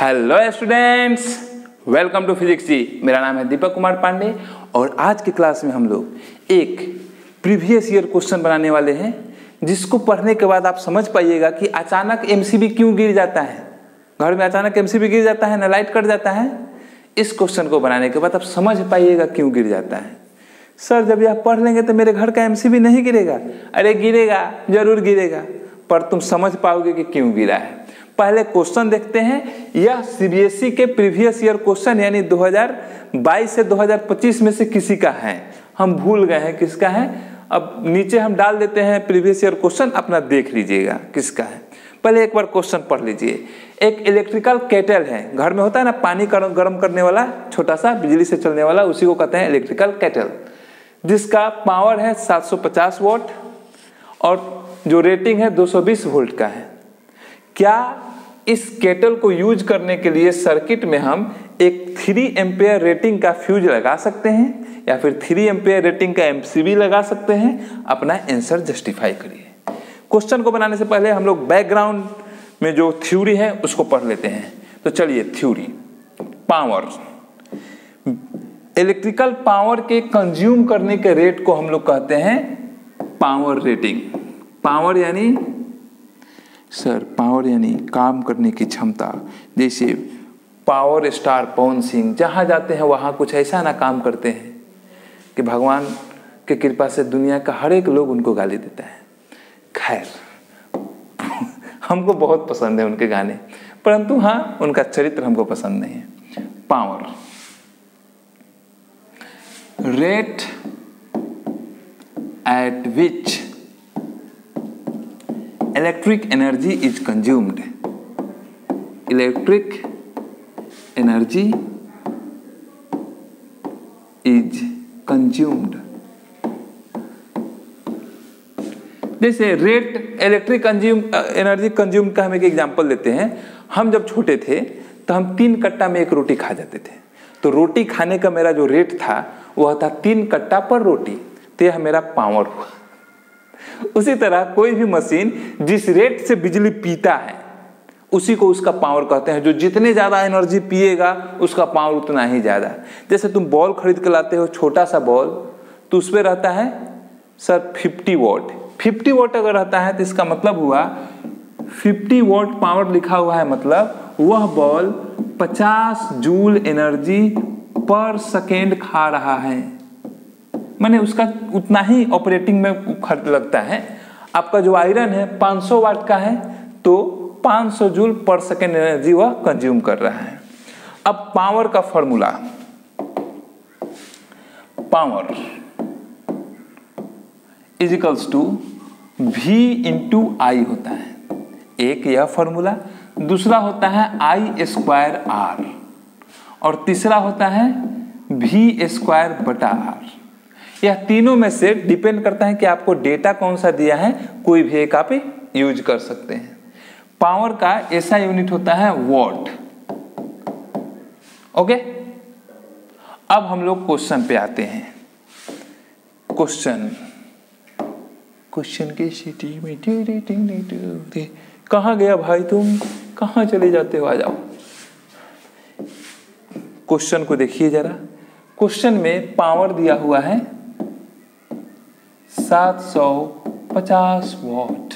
Hello students, welcome to physics ji. मेरा नाम है दीपक कुमार पांडे और आज की क्लास में हम लोग एक प्रीवियस ईयर क्वेश्चन बनाने वाले हैं, जिसको पढ़ने के बाद आप समझ पाइएगा कि अचानक एमसीबी क्यों गिर जाता है। घर में अचानक एमसीबी गिर जाता है ना, लाइट कट जाता है। इस क्वेश्चन को बनाने के बाद आप समझ पाइएगा क्यों गिर जाता है। सर जब यह पढ़ लेंगे तो मेरे घर का एमसीबी नहीं गिरेगा। अरे गिरेगा, जरूर गिरेगा, पर तुम समझ पाओगे कि क्यों गिरा है। पहले क्वेश्चन देखते हैं। यह सीबीएसई के प्रीवियस ईयर क्वेश्चन यानी 2022 से 2025 में से किसी का है। हम भूल गए हैं किसका है। अब नीचे हम डाल देते हैं प्रीवियस ईयर क्वेश्चन, अपना देख लीजिएगा किसका है। पहले एक बार क्वेश्चन पढ़ लीजिए। एक इलेक्ट्रिकल केटल है, घर में होता है ना पानी गर्म करने वाला, छोटा सा बिजली से चलने वाला, उसी को कहते हैं इलेक्ट्रिकल केटल, जिसका पावर है 750 वॉट और जो रेटिंग है 220 वोल्ट का है। क्या इस केटल को यूज करने के लिए सर्किट में हम एक 3 एम्पेयर रेटिंग का फ्यूज लगा सकते हैं या फिर 3 एम्पेयर रेटिंग का एमसीबी लगा सकते हैं? अपना आंसर जस्टिफाई करिए। क्वेश्चन को बनाने से पहले हम लोग बैकग्राउंड में जो थ्योरी है उसको पढ़ लेते हैं। तो चलिए, थ्योरी। पावर, इलेक्ट्रिकल पावर के कंज्यूम करने के रेट को हम लोग कहते हैं पावर रेटिंग। पावर यानी काम करने की क्षमता। जैसे पावर स्टार पवन सिंह जहाँ जाते हैं वहाँ कुछ ऐसा ना काम करते हैं कि भगवान की कृपा से दुनिया का हर एक लोग उनको गाली देता है। खैर, हमको बहुत पसंद है उनके गाने, परंतु हाँ, उनका चरित्र हमको पसंद नहीं है। Power, rate at which electric energy is consumed. Electric energy is consumed. जैसे रेट इलेक्ट्रिक एनर्जी कंज्यूम का हम एक एग्जांपल लेते हैं। हम जब छोटे थे तो हम 3 कट्टा में एक रोटी खा जाते थे। तो रोटी खाने का मेरा जो रेट था वह था 3 कट्टा पर रोटी। तो यह मेरा पावर हुआ। उसी तरह कोई भी मशीन जिस रेट से बिजली पीता है उसी को उसका पावर कहते हैं। जो जितने ज्यादा एनर्जी पिएगा उसका पावर उतना ही ज्यादा। जैसे तुम बॉल खरीद के लाते हो, छोटा सा बॉल, तो उसमें रहता है सर 50 वॉट। 50 वॉट अगर रहता है तो इसका मतलब हुआ 50 वॉट पावर लिखा हुआ है, मतलब वह बॉल 50 जूल एनर्जी पर सेकेंड खा रहा है। माने उसका उतना ही ऑपरेटिंग में खर्च लगता है। आपका जो आयरन है 500 वाट का है तो 500 जूल पर सेकेंड एनर्जी वह कंज्यूम कर रहा है। अब पावर का formula, power is equals to V into I होता है। एक यह फॉर्मूला, दूसरा होता है I स्क्वायर R और तीसरा होता है V स्क्वायर बटा R। यह तीनों में से डिपेंड करता है कि आपको डेटा कौन सा दिया है, कोई भी एक आप यूज कर सकते हैं। पावर का ऐसा यूनिट होता है वॉट। ओके, अब हम लोग क्वेश्चन पे आते हैं। क्वेश्चन की सिटी में कहाँ गया भाई, तुम कहाँ चले जाते हो? आ जाओ, क्वेश्चन को देखिए जरा। क्वेश्चन में पावर दिया हुआ है 750 वॉट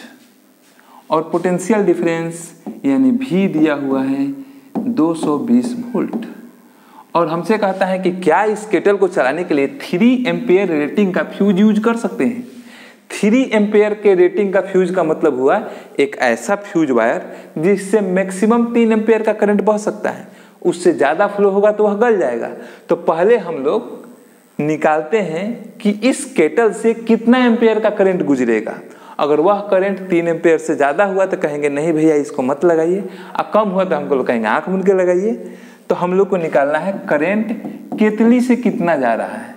और पोटेंशियल डिफरेंस यानी V दिया हुआ है 220 वोल्ट। और हमसे कहता है कि क्या इस केटल को चलाने के लिए 3 एम्पेयर रेटिंग का फ्यूज यूज कर सकते हैं। 3 एम्पेयर के रेटिंग का फ्यूज का मतलब हुआ एक ऐसा फ्यूज वायर जिससे मैक्सिमम 3 एम्पेयर का करंट बह सकता है। उससे ज्यादा फ्लो होगा तो वह गल जाएगा। तो पहले हम लोग निकालते हैं कि इस केटल से कितना एम्पेयर का करंट गुजरेगा। अगर वह करंट 3 एम्पेयर से ज्यादा हुआ तो कहेंगे नहीं भैया इसको मत लगाइए, और कम हुआ तो हमको लोग कहेंगे आंख मूंद के लगाइए। तो हम लोग को निकालना है करंट केतली से कितना जा रहा है।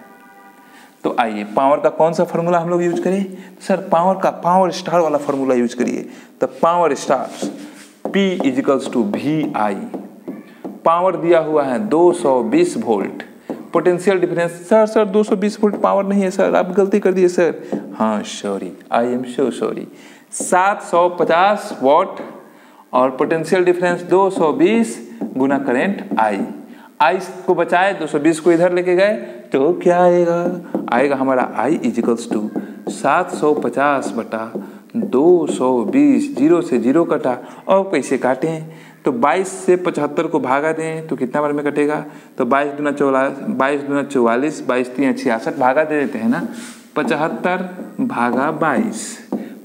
तो आइए, पावर का कौन सा फॉर्मूला हम लोग यूज करें? सर पावर का पावर स्टार वाला फॉर्मूला यूज करिए। तो power star P is equals to VI। Power दिया हुआ है 220 volt. Potential difference, sir 220 volt power नहीं है सर, आप गलती कर दिए सर। हाँ sorry, I am so sorry. 750 watt और पोटेंशियल डिफरेंस 220 गुना करंट I। I को बचाए 220 को इधर लेके गए तो क्या आएगा हमारा I इजिकल्स टू 750 बटा 220, 0 से 0 कटा और कैसे काटें तो 22 से 75 को भागा दें तो कितना बार में कटेगा तो 22 दूना 44, 22 3 66 भागा दे देते हैं ना 75 भागा 22,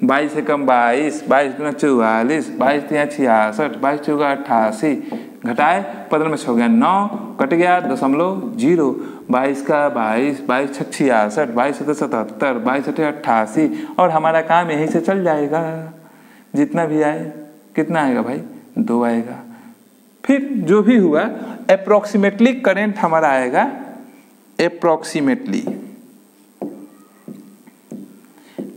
22 से कम 22, 22 दूना 44, 22 3 66, 22 चौका 88, घटाए 15 में 6 हो गया 9, कट गया 0.0, 22 का 22, 22 6 66, 22 7 77, 22 8 88 और हमारा काम यहीं से चल जाएगा। जितना भी आए कितना आएगा भाई 2 आएगा। फिर जो भी हुआ अप्रोक्सीमेटली करंट हमारा आएगा अप्रोक्सीमेटली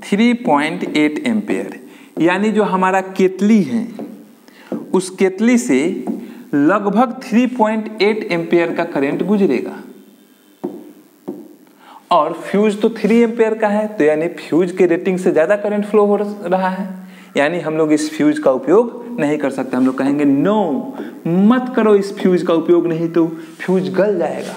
3.8 एम्पेयर, यानी जो हमारा केतली है उस केतली से लगभग 3.8 एम्पेयर का करंट गुजरेगा और फ्यूज तो 3 एम्पेयर का है तो यानी फ्यूज के रेटिंग से ज्यादा करंट फ्लो हो रहा है, यानी हम लोग इस फ्यूज का उपयोग नहीं कर सकते। हम लोग कहेंगे नो मत करो इस फ्यूज का उपयोग, नहीं तो फ्यूज गल जाएगा।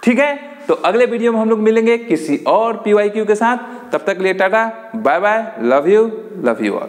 ठीक है, तो अगले वीडियो में हम लोग मिलेंगे किसी और PYQ के साथ। तब तक के लिए tata bye bye, love you all.